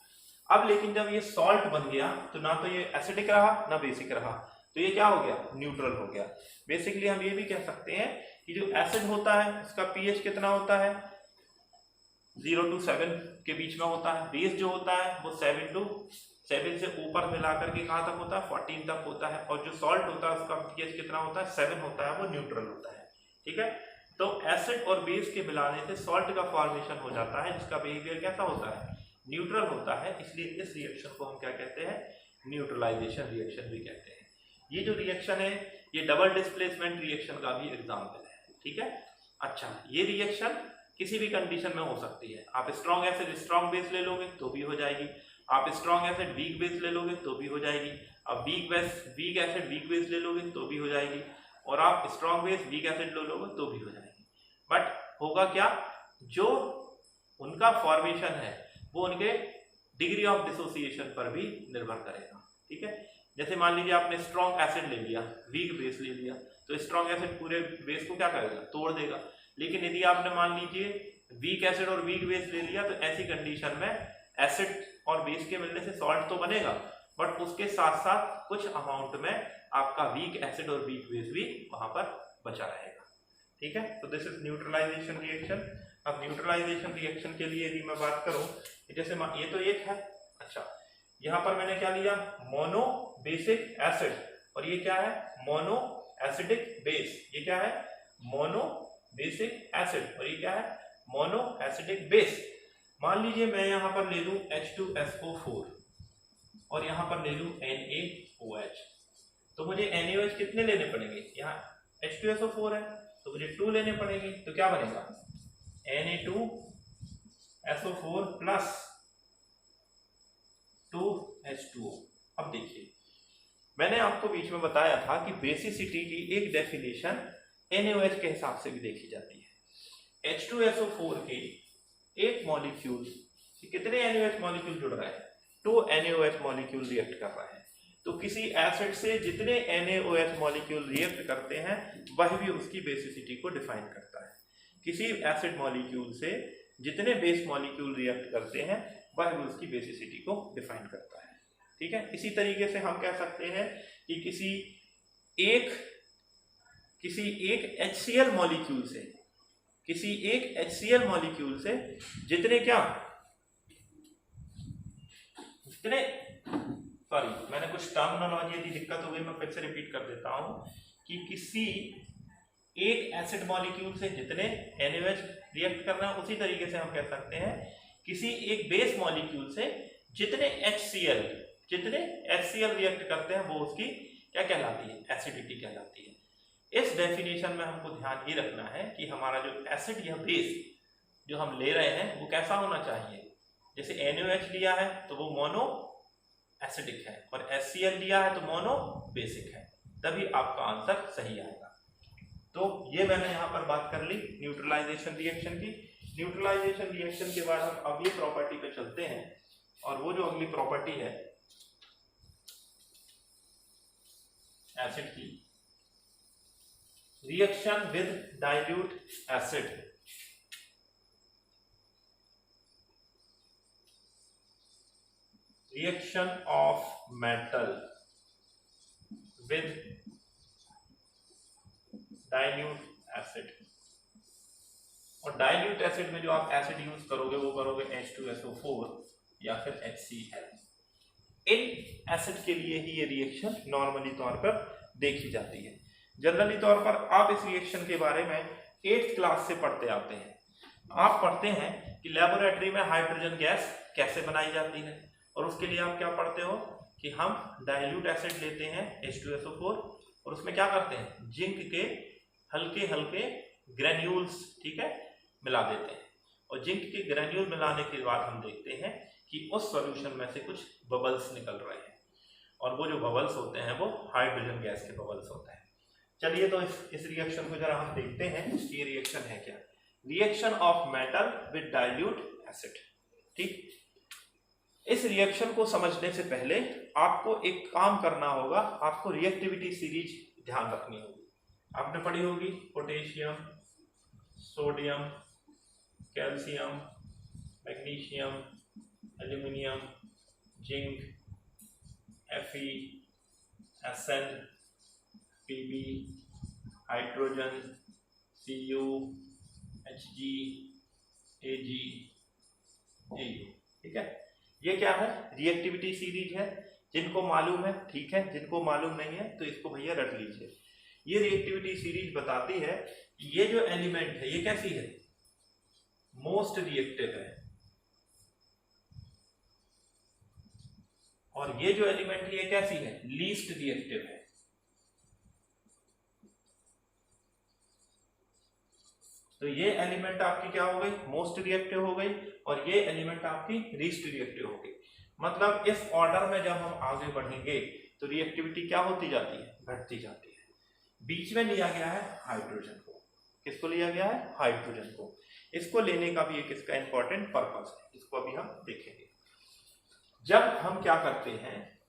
अब लेकिन जब ये सॉल्ट बन गया तो ना तो ये एसिडिक रहा ना बेसिक रहा, तो ये क्या हो गया, न्यूट्रल हो गया। बेसिकली हम ये भी कह सकते हैं कि जो एसिड होता है उसका pH कितना होता है, 0 to 7 के बीच में होता है। बेस जो होता है वो 7 से ऊपर मिलाकर के कहाँ तक होता है, 14 तक होता है। और जो सॉल्ट होता है उसका pH कितना होता है, 7 होता है, वो न्यूट्रल होता है, ठीक है। तो एसिड और बेस के मिलाने से सॉल्ट का फॉर्मेशन हो जाता है, जिसका बिहेवियर कैसा होता है, न्यूट्रल होता है। इसलिए इस रिएक्शन को हम क्या कहते हैं, न्यूट्रलाइजेशन रिएक्शन भी कहते हैं। ये जो रिएक्शन है ये डबल डिस्प्लेसमेंट रिएक्शन का भी एग्जाम्पल है, ठीक है। अच्छा, ये रिएक्शन किसी भी कंडीशन में हो सकती है। आप स्ट्रॉन्ग एसिड स्ट्रॉन्ग बेस ले लोगे तो भी हो जाएगी, आप स्ट्रॉन्ग एसिड वीक बेस ले लोगे तो भी हो जाएगी, आप वीक एसिड वीक बेस ले लोगे तो भी हो जाएगी, और आप स्ट्रॉन्ग बेस वीक एसिड ले लोगे तो भी हो जाएगी। बट होगा क्या, जो उनका फॉर्मेशन है वो उनके डिग्री ऑफ डिसोसिएशन पर भी निर्भर करेगा, ठीक है। जैसे मान लीजिए आपने स्ट्रॉन्ग एसिड ले लिया, वीक बेस ले लिया, तो स्ट्रॉन्ग एसिड पूरे बेस को क्या करेगा, तोड़ देगा। लेकिन यदि आपने मान लीजिए वीक एसिड और वीक बेस ले लिया, तो ऐसी कंडीशन में एसिड और बेस के मिलने से सॉल्ट तो बनेगा, बट उसके साथ साथ कुछ अमाउंट में आपका वीक एसिड और वीक बेस भी वहां पर बचा रहेगा, ठीक है। तो दिस इज न्यूट्रलाइजेशन रिएक्शन। अब न्यूट्रलाइजेशन रिएक्शन के लिए यदि मैं बात करूं, जैसे ये तो एक है, अच्छा यहां पर मैंने क्या लिया, मोनो बेसिक एसिड, और ये क्या है, मोनो एसिडिक बेस। ये क्या है, मोनो बेसिक एसिड, और ये क्या है, मोनो एसिडिक बेस। मान लीजिए मैं यहाँ पर ले लूँ H2SO4 और यहाँ पर ले लूँ NaOH, तो मुझे NaOH कितने लेने पड़ेंगे? यहाँ H2SO4 है तो मुझे 2 लेने पड़ेंगे, तो क्या बनेगा Na2SO4 प्लस 2H2O। अब देखिए मैंने आपको बीच में बताया था कि बेसिसिटी की एक डेफिनेशन NaOH के हिसाब से भी देखी जाती है। H2SO4 के एक मॉलिक्यूल कितने NaOH मॉलिक्यूल जुड़ रहे हैं? 2 NaOH मॉलिक्यूल रिएक्ट कर रहे हैं। तो किसी एसिड से जितने NaOH मॉलिक्यूल रिएक्ट करते हैं वह भी उसकी बेसिसिटी को डिफाइन करता है। किसी एसिड मॉलिक्यूल से जितने बेस मॉलिक्यूल रिएक्ट करते हैं वह भी उसकी बेसिसिटी को डिफाइन करता है। ठीक है, इसी तरीके से हम कह सकते हैं कि किसी एक HCl मॉलिक्यूल से जितने सॉरी मैंने कुछ टर्मिनोलॉजी दी, दिक्कत हो गई, मैं फिर से रिपीट कर देता हूं कि किसी एक एसिड मॉलिक्यूल से जितने NaOH रिएक्ट करना है उसी तरीके से हम कह सकते हैं किसी एक बेस मॉलिक्यूल से जितने HCl रिएक्ट करते हैं वो उसकी क्या कहलाती है? एसिडिटी कहलाती है। इस डेफिनेशन में हमको ध्यान ये रखना है कि हमारा जो एसिड या बेस जो हम ले रहे हैं वो कैसा होना चाहिए। जैसे NaOH लिया है तो वो मोनो एसिडिक है और HCl लिया है तो मोनो बेसिक है, तभी आपका आंसर सही आएगा। तो ये मैंने यहाँ पर बात कर ली न्यूट्रलाइजेशन रिएक्शन की। न्यूट्रलाइजेशन रिएक्शन के बाद हम अगली प्रॉपर्टी पे चलते हैं और वो जो अगली प्रॉपर्टी है एसिड की, reaction with dilute acid. Reaction of metal with dilute acid. और डाइल्यूट एसिड में जो आप एसिड यूज करोगे वो करोगे H2SO4 या फिर HCl। इन एसिड के लिए ही ये रिएक्शन नॉर्मली तौर पर देखी जाती है। जनरली तौर पर आप इस रिएक्शन के बारे में 8th क्लास से पढ़ते आते हैं। आप पढ़ते हैं कि लेबोरेटरी में हाइड्रोजन गैस कैसे बनाई जाती है, और उसके लिए आप क्या पढ़ते हो कि हम डाइल्यूट एसिड लेते हैं H2SO4 और उसमें क्या करते हैं, जिंक के हल्के हल्के ग्रेन्यूल्स, ठीक है, मिला देते हैं। और जिंक के ग्रेन्यूल मिलाने के बाद हम देखते हैं कि उस सॉल्यूशन में से कुछ बबल्स निकल रहे हैं, और वो जो बबल्स होते हैं वो हाइड्रोजन गैस के बबल्स होते हैं। चलिए तो इस रिएक्शन को जरा हम देखते हैं कि ये रिएक्शन है क्या। Reaction of metal with dilute acid. ठीक, इस रिएक्शन को समझने से पहले आपको एक काम करना होगा, आपको रिएक्टिविटी सीरीज ध्यान रखनी होगी। आपने पढ़ी होगी potassium, sodium, calcium, magnesium, aluminium, zinc, Fe, Sn, Pb, hydrogen, Cu, Hg, Ag, Au। ठीक है, ये क्या है? रिएक्टिविटी सीरीज है। जिनको मालूम है ठीक है, जिनको मालूम नहीं है तो इसको भैया रट लीजिए। ये रिएक्टिविटी सीरीज बताती है कि ये जो एलिमेंट है ये कैसी है, मोस्ट रिएक्टिव है, और ये जो एलिमेंट है ये कैसी है, लीस्ट रिएक्टिव है। तो ये एलिमेंट आपकी क्या हो गई, मोस्ट रिएक्टिव हो गई, और ये एलिमेंट आपकी लीस्ट रिएक्टिव हो गई। मतलब इस ऑर्डर में जब हम आगे बढ़ेंगे तो रिएक्टिविटी क्या होती जाती है, घटती जाती है। बीच में लिया गया है हाइड्रोजन को। किसको लिया गया है, हाइड्रोजन को। इसको लेने का भी एक इसका इंपॉर्टेंट पर्पस है, इसको अभी हम देखेंगे। जब हम क्या करते हैं,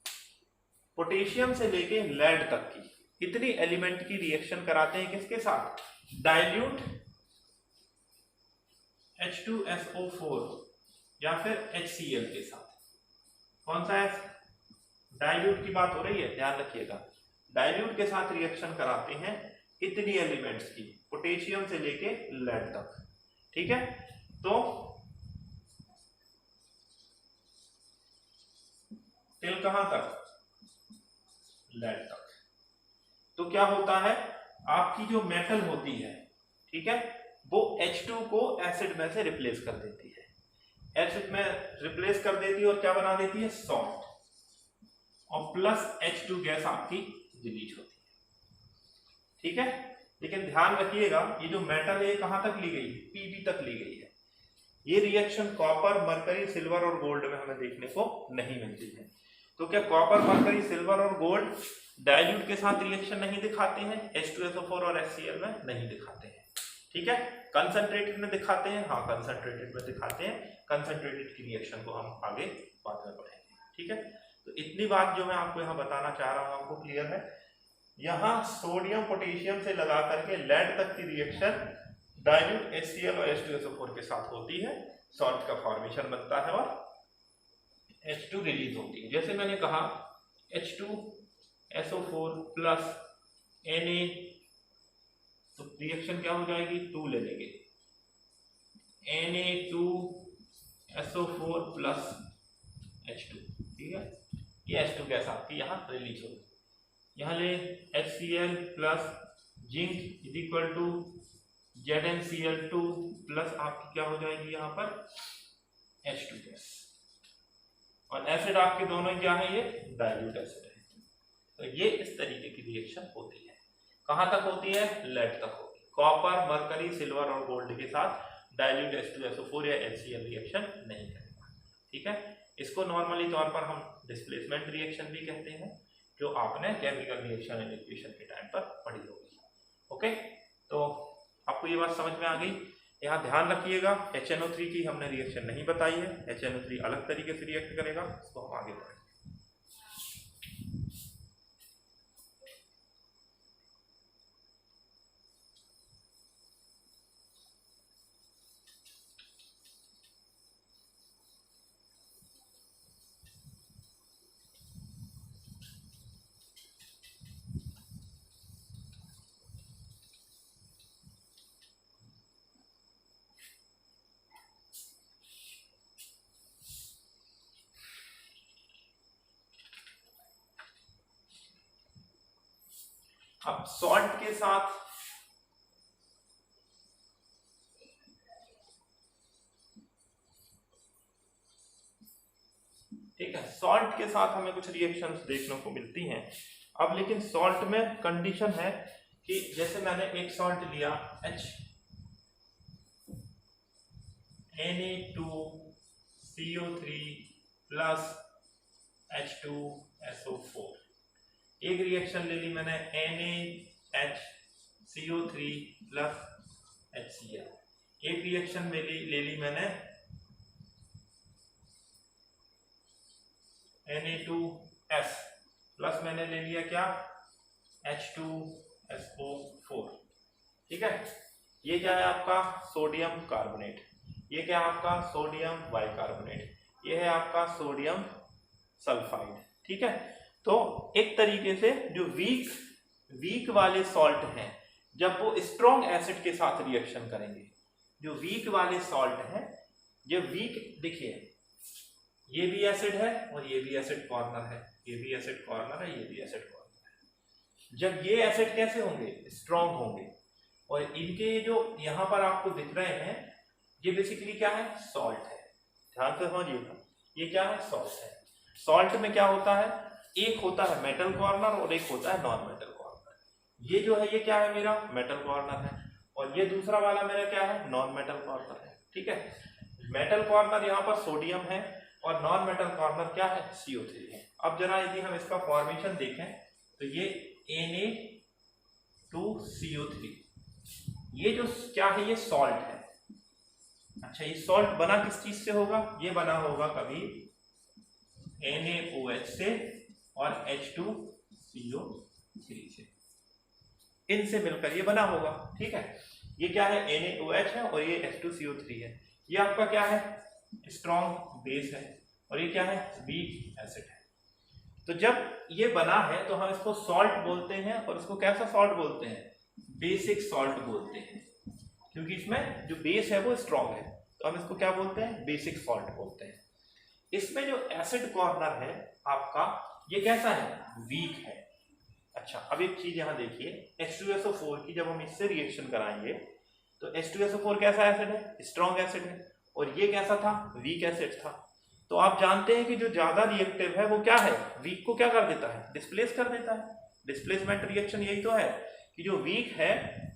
पोटेशियम से लेके लेड तक की इतनी एलिमेंट की रिएक्शन कराते हैं किसके साथ, डाइल्यूट H2SO4 या फिर HCl के साथ। कौन सा है, डाइल्यूट की बात हो रही है, ध्यान रखिएगा। डाइल्यूट के साथ रिएक्शन कराते हैं इतनी एलिमेंट्स की, पोटेशियम से लेके लेड तक। ठीक है, तो टिल कहां तक, लेड तक। तो क्या होता है, आपकी जो मेटल होती है, ठीक है, वो H2 को एसिड में से रिप्लेस कर देती है। H में रिप्लेस कर देती है और क्या बना देती है, सॉल्ट, और प्लस H2 गैस आपकी रिलीज होती है। ठीक है, लेकिन ध्यान रखिएगा ये जो मेटल है कहां तक ली गई है, Pb तक ली गई है। ये रिएक्शन कॉपर, मरकरी, सिल्वर और गोल्ड में हमें देखने को नहीं मिलती है। तो क्या कॉपर, मरकरी, सिल्वर और गोल्ड डाइल्यूट के साथ रिएक्शन नहीं दिखाते हैं, H2SO4 और HCl में नहीं दिखाते हैं। ठीक है, कंसंट्रेटेड में दिखाते हैं, हाँ कंसंट्रेटेड में दिखाते हैं। कंसंट्रेटेड की रिएक्शन को हम आगे बाद में पढ़ेंगे। ठीक है, तो इतनी बात जो मैं आपको यहाँ बताना चाह रहा हूँ आपको क्लियर है। यहाँ सोडियम पोटेशियम से लगा करके लेड तक की रिएक्शन डाइल्यूट HCl और H2SO4 के साथ होती है, सॉल्ट का फॉर्मेशन बनता है और H2 रिलीज होती है। जैसे मैंने कहा H2SO4 प्लस Na, तो रिएक्शन क्या हो जाएगी, 2 ले लेंगे, Na2SO4 प्लस H2। ठीक है, ये H2 गैस आपकी यहाँ रिलीज होगी। यहाँ ले HCl plus zinc is equal to ZnCl2 plus आपकी क्या हो जाएगी यहाँ पर H2 गैस, और एसिड आपके दोनों क्या है, ये डाइल्यूट एसिड है। तो ये इस तरीके की रिएक्शन होती है। कहां तक होती है, लेड तक होती है। कॉपर, मरकरी, सिल्वर और गोल्ड के साथ डाइल्यूट H2SO4 या HCl रिएक्शन नहीं करेगा। ठीक है, इसको नॉर्मली तौर पर हम डिस्प्लेसमेंट रिएक्शन भी कहते हैं, जो आपने केमिकल रिएक्शन एंड इक्वेशन के टाइम पर पढ़ी होगी। ओके, तो आपको ये बात समझ में आ गई। यहाँ ध्यान रखिएगा HNO3 की हमने रिएक्शन नहीं बताई है, HNO3 अलग तरीके से रिएक्ट करेगा, इसको हम आगे पढ़ेंगे। अब सॉल्ट के साथ ठीक है, सॉल्ट के साथ हमें कुछ रिएक्शंस देखने को मिलती हैं। अब लेकिन सॉल्ट में कंडीशन है कि जैसे मैंने एक सॉल्ट लिया Na2CO3 प्लस H2SO4, एक रिएक्शन ले ली मैंने NaHCO3 प्लस HCl, एक रिएक्शन ले ली मैंने Na2S प्लस मैंने ले लिया क्या, H2SO4। ठीक है, ये क्या है आपका सोडियम कार्बोनेट, ये क्या है आपका सोडियम बाइकार्बोनेट, ये है आपका सोडियम सल्फाइड। ठीक है, तो एक तरीके से जो वीक वाले सॉल्ट हैं, जब वो स्ट्रॉन्ग एसिड के साथ रिएक्शन करेंगे, जो वीक वाले सॉल्ट हैं, जो वीक, देखिए ये भी एसिड है और ये भी एसिड कॉर्नर है, ये भी एसिड कॉर्नर है, ये भी एसिड कॉर्नर है। जब ये एसिड कैसे होंगे, स्ट्रॉन्ग होंगे, और इनके जो यहाँ पर आपको दिख रहे हैं ये बेसिकली क्या है, सॉल्ट है। ध्यान से समझिएगा, ये क्या है, सॉल्ट है। सॉल्ट में क्या होता है, एक होता है मेटल कॉर्नर और एक होता है नॉन मेटल कॉर्नर। ये जो है ये क्या है, मेरा मेटल कॉर्नर है, और ये दूसरा वाला मेरा क्या है, नॉन मेटल कॉर्नर है। ठीक है, मेटल कॉर्नर यहाँ पर सोडियम है और नॉन मेटल कॉर्नर क्या है, CO3 है। अब जरा यदि हम इसका फॉर्मेशन देखें तो ये Na2CO3, ये जो क्या है, ये सॉल्ट है। अच्छा, ये सॉल्ट बना किस चीज से होगा, ये बना होगा कभी NaOH से और H2CO3 से, इनसे मिलकर ये बना होगा। ठीक है, ये क्या है, NaOH है और ये H2CO3 है। ये आपका क्या है, स्ट्रॉन्ग बेस है, और ये क्या है, वीक एसिड है। तो जब ये बना है तो हम इसको सॉल्ट बोलते हैं, और इसको कैसा सॉल्ट बोलते हैं, बेसिक सॉल्ट बोलते हैं, क्योंकि इसमें जो बेस है वो स्ट्रॉन्ग है, तो हम इसको क्या बोलते हैं, बेसिक सॉल्ट बोलते हैं। इसमें जो एसिड कॉर्नर है आपका, ये कैसा है, वीक है। अच्छा, अब एक चीज यहां देखिए, H2SO4 की जब हम इससे रिएक्शन कराएंगे तो H2SO4 कैसा एसिड है, स्ट्रॉन्ग एसिड है, और ये कैसा था, वीक एसिड था। तो आप जानते हैं कि जो ज्यादा रिएक्टिव है वो क्या है, वीक को क्या कर देता है, डिस्प्लेस कर देता है। डिस्प्लेसमेंट रिएक्शन यही तो है कि जो वीक है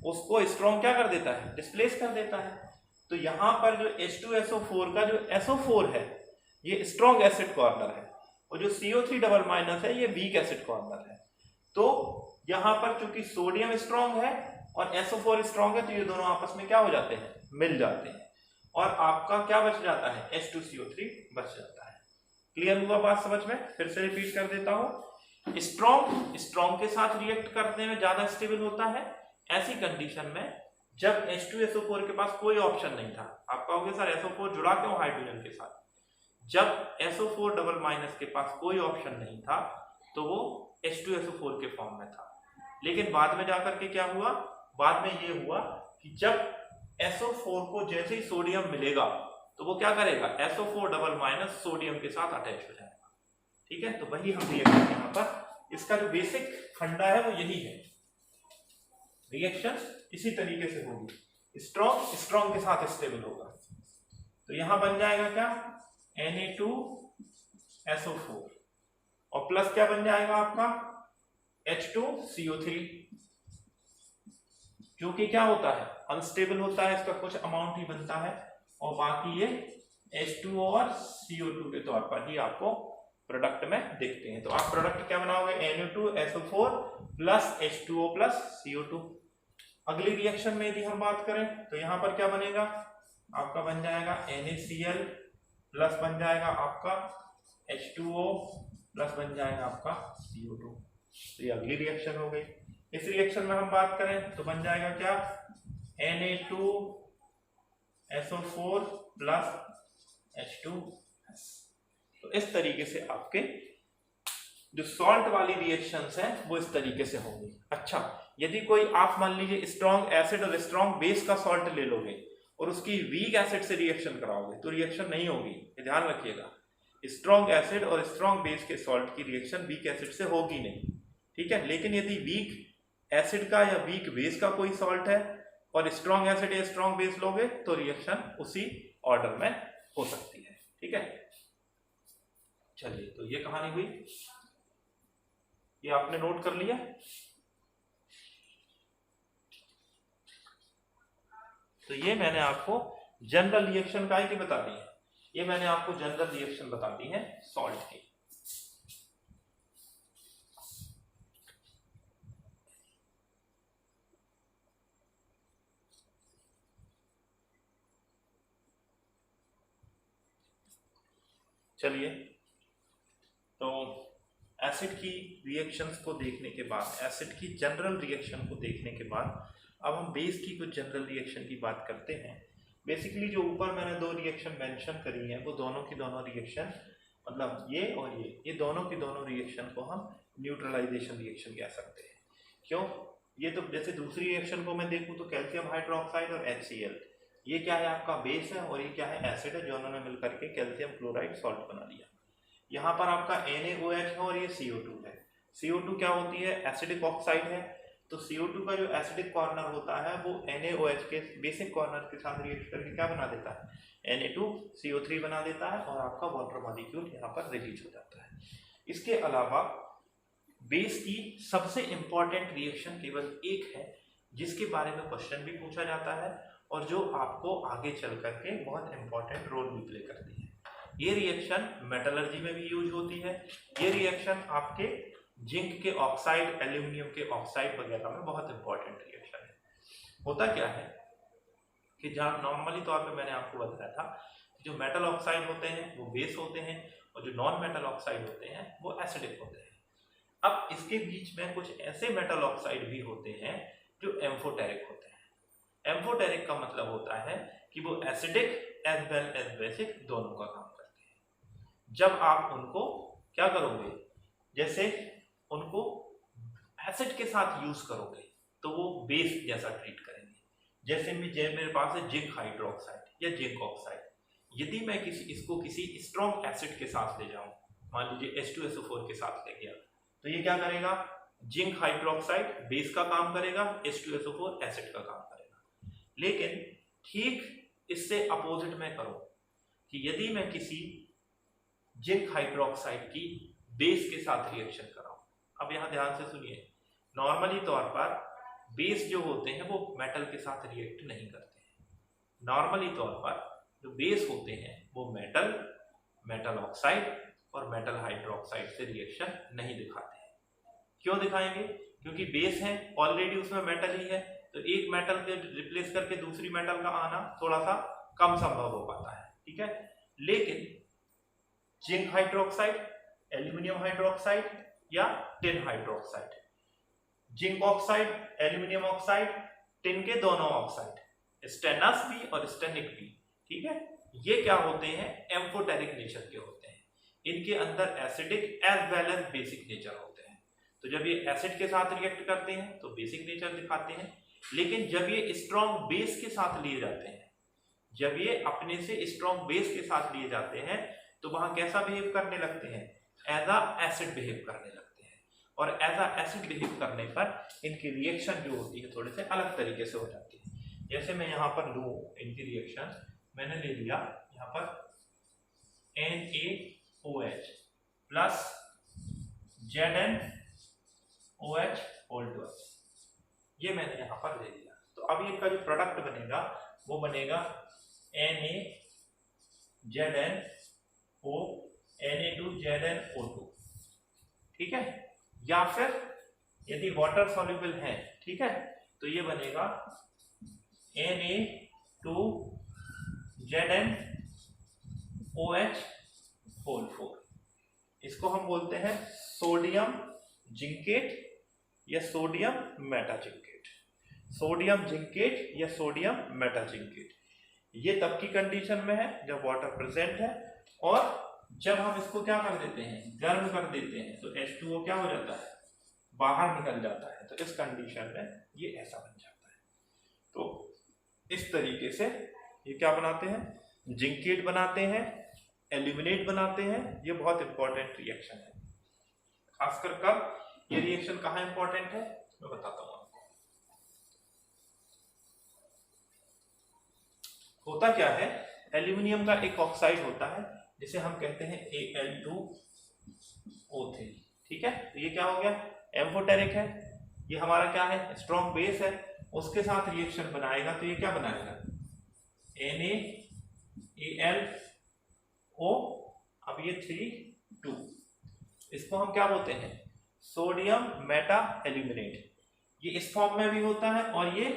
उसको स्ट्रॉन्ग क्या कर देता है, डिस्प्लेस कर देता है। तो यहां पर जो H2SO4 का जो SO4 है ये स्ट्रॉन्ग एसिड कॉर्नर है, और जो CO3 डबल माइनस है ये वीक एसिड कॉर्नर है। तो यहां पर चूंकि सोडियम स्ट्रॉन्ग है और SO4 स्ट्रॉन्ग है, तो ये दोनों आपस में क्या हो जाते हैं, मिल जाते हैं, और आपका क्या बच जाता है, H2CO3 बच जाता है। क्लियर हुआ बात समझ में? फिर से रिपीट कर देता हूं, स्ट्रॉन्ग के साथ रिएक्ट करने में ज्यादा स्टेबल होता है ऐसी कंडीशन में जब H2SO4 के पास कोई ऑप्शन नहीं था। आप कहोगे सर SO4 जुड़ा क्यों हाइड्रोजन के साथ? जब SO4 डबल माइनस के पास कोई ऑप्शन नहीं था तो वो H2SO4 के फॉर्म में था, लेकिन बाद में जाकर के क्या हुआ, बाद में ये हुआ कि जब SO4 को जैसे ही सोडियम मिलेगा तो वो क्या करेगा, SO4 डबल माइनस सोडियम के साथ अटैच हो जाएगा। ठीक है, तो वही हम रिएक्शन यहाँ पर, इसका जो बेसिक फंडा है वो यही है, रिएक्शन इसी तरीके से होगी, स्ट्रॉन्ग के साथ स्टेबल होगा। तो यहां बन जाएगा क्या, Na2SO4 और प्लस क्या बन जाएगा आपका H2CO3, जो कि क्या होता है, अनस्टेबल होता है, इसका कुछ अमाउंट ही बनता है, और बाकी ये H2O और CO2 के तौर पर ही आपको प्रोडक्ट में देखते हैं। तो आप प्रोडक्ट क्या बनाओगे, Na2SO4 plus H2O plus CO2। अगली रिएक्शन में यदि हम बात करें तो यहां पर क्या बनेगा, आपका बन जाएगा NaCl प्लस बन जाएगा आपका H2O प्लस बन जाएगा आपका CO2। तो ये अगली रिएक्शन हो गई। इस रिएक्शन में हम बात करें तो बन जाएगा क्या, Na2SO4 प्लस H2S। तो इस तरीके से आपके जो सॉल्ट वाली रिएक्शंस हैं वो इस तरीके से होंगी। अच्छा, यदि कोई आप मान लीजिए स्ट्रॉन्ग एसिड और स्ट्रॉन्ग बेस का सॉल्ट ले लोगे और उसकी वीक एसिड से रिएक्शन कराओगे तो रिएक्शन नहीं होगी, ये ध्यान रखिएगा। स्ट्रॉन्ग एसिड और स्ट्रॉन्ग बेस के सॉल्ट की रिएक्शन वीक एसिड से होगी नहीं, ठीक है। लेकिन यदि वीक एसिड का या वीक बेस का कोई सॉल्ट है और स्ट्रॉन्ग एसिड या स्ट्रॉन्ग बेस लोगे तो रिएक्शन उसी ऑर्डर में हो सकती है, ठीक है। चलिए, तो ये कहानी हुई, ये आपने नोट कर लिया। तो ये मैंने आपको जनरल रिएक्शन का ही बता दी है, ये मैंने आपको जनरल रिएक्शन बता दी है सॉल्ट की। चलिए, तो एसिड की रिएक्शंस को देखने के बाद, एसिड की जनरल रिएक्शन को देखने के बाद अब हम बेस की कुछ जनरल रिएक्शन की बात करते हैं। बेसिकली जो ऊपर मैंने दो रिएक्शन मेंशन करी हैं वो दोनों की दोनों रिएक्शन, मतलब ये और ये दोनों की दोनों रिएक्शन को हम न्यूट्रलाइजेशन रिएक्शन कह सकते हैं। क्यों? ये तो जैसे दूसरी रिएक्शन को मैं देखूँ तो कैल्शियम हाइड्रोक्साइड और HCl, ये क्या है, आपका बेस है, और ये क्या है, एसिड है, जो उन्होंने मिलकर के कैल्शियम क्लोराइड सॉल्ट बना लिया। यहाँ पर आपका NaOH है और ये CO2 है। CO2 क्या होती है, एसिडिक ऑक्साइड है। तो CO2 का जो एसिडिक कॉर्नर होता है वो NaOH के बेसिक कॉर्नर के साथ रिएक्ट करके क्या बना देता है, Na2CO3 बना देता है, और आपका वाटर मॉलिक्यूल यहाँ पर रिलीज हो जाता है। इसके अलावा बेस की सबसे इंपॉर्टेंट रिएक्शन केवल एक है जिसके बारे में क्वेश्चन भी पूछा जाता है और जो आपको आगे चल करके बहुत इंपॉर्टेंट रोल भी प्ले करती है। ये रिएक्शन मेटलर्जी में भी यूज होती है। ये रिएक्शन आपके जिंक के ऑक्साइड, एल्यूमिनियम के ऑक्साइड वगैरह में बहुत इंपॉर्टेंट रिएक्शन है। होता क्या है कि जहाँ नॉर्मली तौर पे मैंने आपको बताया था कि जो मेटल ऑक्साइड होते हैं वो बेस होते हैं और जो नॉन मेटल ऑक्साइड होते हैं वो एसिडिक होते हैं। अब इसके बीच में कुछ ऐसे मेटल ऑक्साइड भी होते हैं जो एम्फोटेरिक होते हैं। एम्फोटेरिक का मतलब होता है कि वो acidic as well as basic दोनों का काम करते हैं। जब आप उनको क्या करोगे, जैसे उनको एसिड के साथ यूज करोगे तो वो बेस जैसा ट्रीट करेंगे। जैसे मेरे पास है जिंक हाइड्रोक्साइड या जिंक ऑक्साइड, यदि मैं इसको किसी स्ट्रॉन्ग एसिड के साथ ले जाऊं, मान लीजिए H2SO4 के साथ ले गया, तो ये क्या करेगा, जिंक हाइड्रोक्साइड बेस का काम करेगा, H2SO4 एसिड का काम करेगा। लेकिन ठीक इससे अपोजिट में करो, कि यदि मैं किसी जिंक हाइड्रोक्साइड की बेस के साथ रिएक्शन कराऊं, अब यहां ध्यान से सुनिए, नॉर्मली तौर पर बेस जो होते हैं वो मेटल के साथ रिएक्ट नहीं करते हैं। नॉर्मली तौर पर जो बेस होते हैं वो मेटल ऑक्साइड और मेटल हाइड्रोक्साइड से रिएक्शन नहीं दिखाते हैं। क्यों दिखाएंगे? क्योंकि बेस है, ऑलरेडी उसमें मेटल ही है, तो एक मेटल के रिप्लेस करके दूसरी मेटल का आना थोड़ा सा कम संभव हो पाता है, ठीक है। लेकिन जिंक हाइड्रोक्साइड, एल्यूमिनियम हाइड्रोक्साइड या tin hydroxide, zinc oxide, aluminium oxide, tin के दोनों ऑक्साइड, स्टेनस भी और स्टेनिक भी, ठीक है, ये क्या होते हैं? एम्फोटेरिक नेचर के होते हैं। इनके अंदर acidic as well as basic nature होते हैं। तो जब ये एसिड के साथ रिएक्ट करते हैं तो बेसिक नेचर दिखाते हैं, लेकिन जब ये स्ट्रॉन्ग बेस के साथ लिए जाते हैं, जब ये अपने से स्ट्रॉन्ग बेस के साथ लिए जाते हैं तो वहां कैसा बिहेव करने लगते हैं? एज अ एसिड बिहेव करने लगते हैं। और एज अ एसिड बिहेव करने पर इनकी रिएक्शन जो होती है थोड़े से अलग तरीके से हो जाती है। जैसे मैं यहाँ पर लूँ इनकी रिएक्शन, मैंने ले लिया यहाँ पर NaOH प्लस ZnOH होल 12, ये मैंने यहाँ पर ले लिया। तो अब इनका जो प्रोडक्ट बनेगा वो बनेगा Na2ZnO2, ठीक है। या फिर यदि वाटर सॉल्युबल है, ठीक है, तो ये बनेगा Na2ZnOH होल 4। इसको हम बोलते हैं सोडियम जिंकेट या सोडियम मेटाजिंकेट, सोडियम जिंकेट या सोडियम मेटाजिंकेट। ये तब की कंडीशन में है जब वाटर प्रेजेंट है, और जब हम इसको क्या कर देते हैं? गर्म कर देते हैं, तो H2O क्या हो जाता है? बाहर निकल जाता है। तो इस कंडीशन में ये ऐसा बन जाता है। तो इस तरीके से ये क्या बनाते हैं? जिंकेट बनाते हैं, एल्यूमिनेट बनाते हैं। ये बहुत इंपॉर्टेंट रिएक्शन है। खासकर कब ये रिएक्शन कहाँ इंपॉर्टेंट है मैं बताता हूँ आपको। होता क्या है, एल्यूमिनियम का एक ऑक्साइड होता है जिसे हम कहते हैं Al2O3, ठीक है। तो ये क्या हो गया? एम्फोटेरिक है, ये हमारा क्या है? स्ट्रॉन्ग बेस है, उसके साथ रिएक्शन बनाएगा तो ये क्या बनाएगा? NaAlO, अब ये 3,2, इसको हम क्या बोलते हैं? Sodium Meta aluminate. ये इस फॉर्म में भी होता है और ये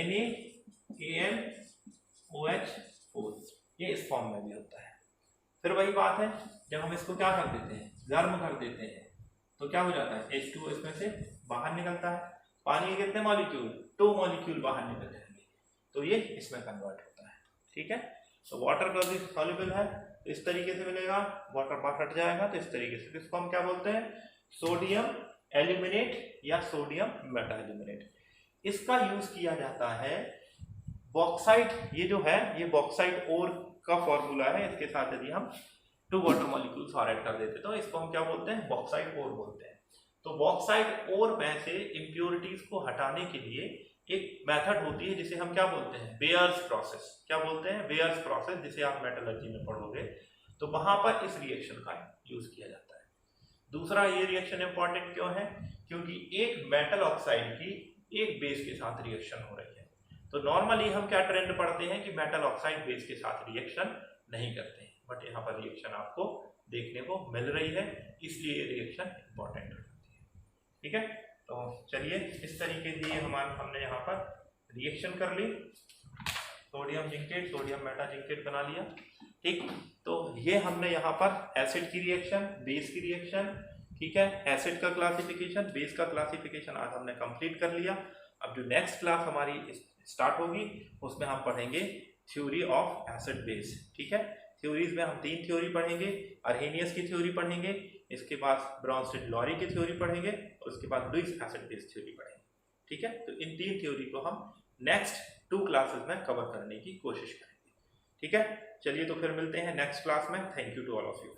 NaAlOH4 ये इस फॉर्म में भी होता है। फिर वही बात है, जब हम इसको क्या कर देते हैं? गर्म कर देते हैं, तो क्या हो जाता है? H2O इसमें से बाहर निकलता है। पानी के कितने मॉलिक्यूल? 2 मॉलिक्यूल बाहर निकल जाएंगे, तो ये इसमें कन्वर्ट होता है, ठीक है। तो वाटर का भी सॉल्युबल है तो इस तरीके से मिलेगा, वाटर बाहर हट जाएगा तो इस तरीके से। इसको हम क्या बोलते हैं? सोडियम एल्यूमिनेट या सोडियम मेटा एल्यूमिनेट। इसका यूज किया जाता है बॉक्साइट। ये जो है ये बॉक्साइट ओर का फॉर्मूला है, इसके साथ यदि हम 2 वाटर मॉलिक्यूल्स और ऐड कर देते तो इसको हम क्या बोलते हैं? बॉक्साइट ओर बोलते हैं। तो बॉक्साइट ओर में से इंप्योरिटीज को हटाने के लिए एक मेथड होती है जिसे हम क्या बोलते हैं? Bears process. क्या बोलते हैं? बेयर्स प्रोसेस, जिसे आप मेटलर्जी में पढ़ोगे। तो वहां पर इस रिएक्शन का यूज किया जाता है। दूसरा, ये रिएक्शन इंपॉर्टेंट क्यों है? क्योंकि एक मेटल ऑक्साइड की एक बेस के साथ रिएक्शन हो रही है। तो नॉर्मली हम क्या ट्रेंड पढ़ते हैं कि मेटल ऑक्साइड बेस के साथ रिएक्शन नहीं करते हैं, बट यहाँ पर रिएक्शन आपको देखने को मिल रही है, इसलिए ये रिएक्शन इंपॉर्टेंट हो जाती है, ठीक है। तो चलिए, इस तरीके से हमने यहाँ पर रिएक्शन कर ली, sodium zincate sodium meta zincate बना लिया, ठीक। तो ये हमने यहाँ पर एसिड की रिएक्शन, बेस की रिएक्शन, ठीक है, एसिड का क्लासिफिकेशन, बेस का क्लासिफिकेशन आज हमने कंप्लीट कर लिया। अब जो नेक्स्ट क्लास हमारी स्टार्ट होगी उसमें हम पढ़ेंगे थ्योरी ऑफ एसिड बेस, ठीक है। थ्योरीज में हम 3 थ्योरी पढ़ेंगे। अर्हेनियस की थ्योरी पढ़ेंगे, इसके बाद ब्रॉन्स्टेड-लॉरी की थ्योरी पढ़ेंगे और उसके बाद लुईस एसिड बेस थ्योरी पढ़ेंगे, ठीक है। तो इन 3 थ्योरी को हम नेक्स्ट 2 क्लासेस में कवर करने की कोशिश करेंगे, ठीक है। चलिए, तो फिर मिलते हैं नेक्स्ट क्लास में। Thank you to all of you.